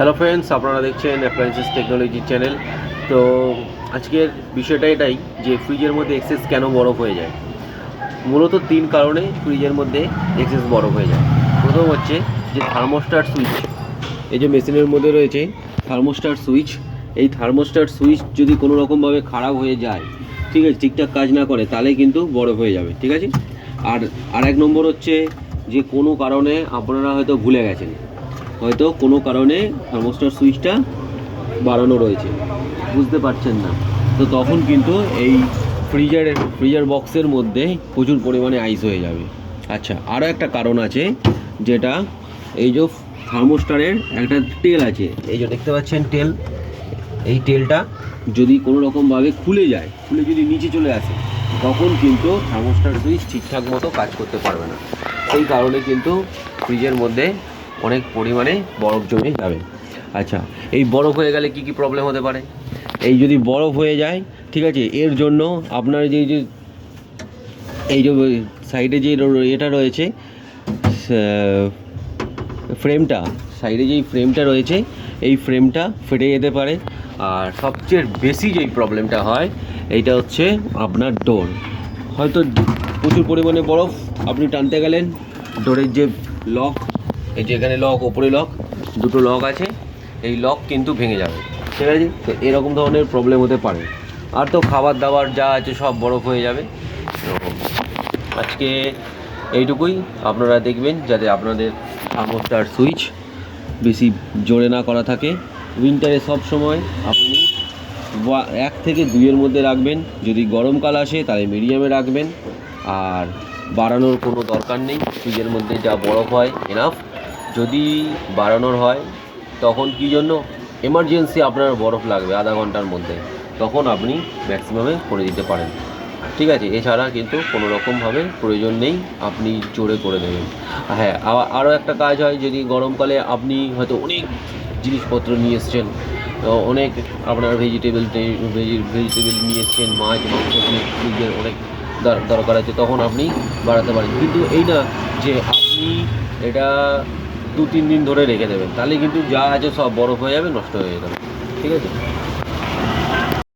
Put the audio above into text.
Hello friends, আপনারা দেখছেন appliances technology channel. তো আজকের বিষয়টা এটাই যে ফ্রিজের মধ্যে এক্সেস কেন বরফ হয়ে যায়। মূলত 3 কারণে ফ্রিজের মধ্যে এক্সেস বরফ হয়ে যায়। প্রথম হচ্ছে যে থার্মোস্ট্যাট সুইচ, এই যে মেশিনের মধ্যে রয়েছে থার্মোস্ট্যাট সুইচ। এই থার্মোস্ট্যাট সুইচ যদি কোনো রকমভাবে খারাপ হয়ে যায়, ঠিক আছে, ঠিকঠাক কাজ না করে, তাহলে কিন্তু বরফ হয়ে যাবে, ঠিক আছে। আর এক নম্বর হচ্ছে যে কোনো কারণে আপনারা হয়তো ভুলে গেছেন, হয়তো কোনো কারণে থার্মোস্ট্যাট সুইচটা বাড়ানো রয়েছে, বুঝতে পারছেন না, তো তখন কিন্তু এই ফ্রিজার বক্সের মধ্যে প্রচুর পরিমাণে আইস হয়ে যাবে। আচ্ছা, আরও একটা কারণ আছে, যেটা এই যে থার্মোস্ট্যাটের একটা তেল আছে, এই যে দেখতে পাচ্ছেন তেল, এই তেলটা যদি কোনো রকমভাবে খুলে যদি নিচে চলে আসে, তখন কিন্তু থার্মোস্ট্যাট সুইচ ঠিকঠাক মতো কাজ করতে পারবে না। এই কারণে কিন্তু ফ্রিজের মধ্যে অনেক পরিমাণে বরফ জমে যাবে। আচ্ছা, এই বরফ হয়ে গেলে কি প্রবলেম হতে পারে? এই যদি বরফ হয়ে যায়, ঠিক আছে, এর জন্য আপনার এই যে সাইডে যে এটা রয়েছে, সাইডে যেই ফ্রেমটা রয়েছে, এই ফ্রেমটা ফেটে যেতে পারে। আর সবচেয়ে বেশি যেই প্রবলেমটা হয়, এইটা হচ্ছে আপনার ডোর। হয়তো প্রচুর পরিমাণে বরফ আপনি টানতে গেলেন, ডোরের যে লক, এই যে এখানে লক, ওপরে লক, দুটো লক আছে, এই লক কিন্তু ভেঙে যাবে, ঠিক আছে। তো এরকম ধরনের প্রবলেম হতে পারে। আর তো খাবার দাবার যা আছে সব বরফ হয়ে যাবে। এরকম আজকে এইটুকুই, আপনারা দেখবেন যাতে আপনাদের থার্মোস্ট্যাট সুইচ বেশি জোরে না করা থাকে। উইন্টারে সব সময় আপনি 1 থেকে 2-এর মধ্যে রাখবেন। যদি গরমকাল আসে তাহলে মিডিয়ামে রাখবেন। আর বাড়ানোর কোনো দরকার নেই, ফ্রিজের মধ্যে যা বরফ হয় এনাফ। যদি বাড়ানোর হয় তখন কী জন্য এমার্জেন্সি আপনার বরফ লাগবে আধা ঘন্টার মধ্যে, তখন আপনি ম্যাক্সিমামে করে দিতে পারেন, ঠিক আছে। এছাড়া কিন্তু কোনো রকমভাবে প্রয়োজন নেই আপনি জোরে করে দেবেন। হ্যাঁ, আরও একটা কাজ হয়, যদি গরমকালে আপনি হয়তো অনেক জিনিসপত্র নিয়ে এসছেন, অনেক আপনার ভেজিটেবল নিয়ে এসছেন, মাছ মাংস ফ্রিজের অনেক দরকার আছে, তখন আপনি বাড়াতে পারেন। কিন্তু এই না যে আপনি এটা 2-3 দিন ধরে রেখে দেবেন, তাহলে কিন্তু যা আছে সব বরফ হয়ে যাবে, নষ্ট হয়ে যাবে, ঠিক আছে।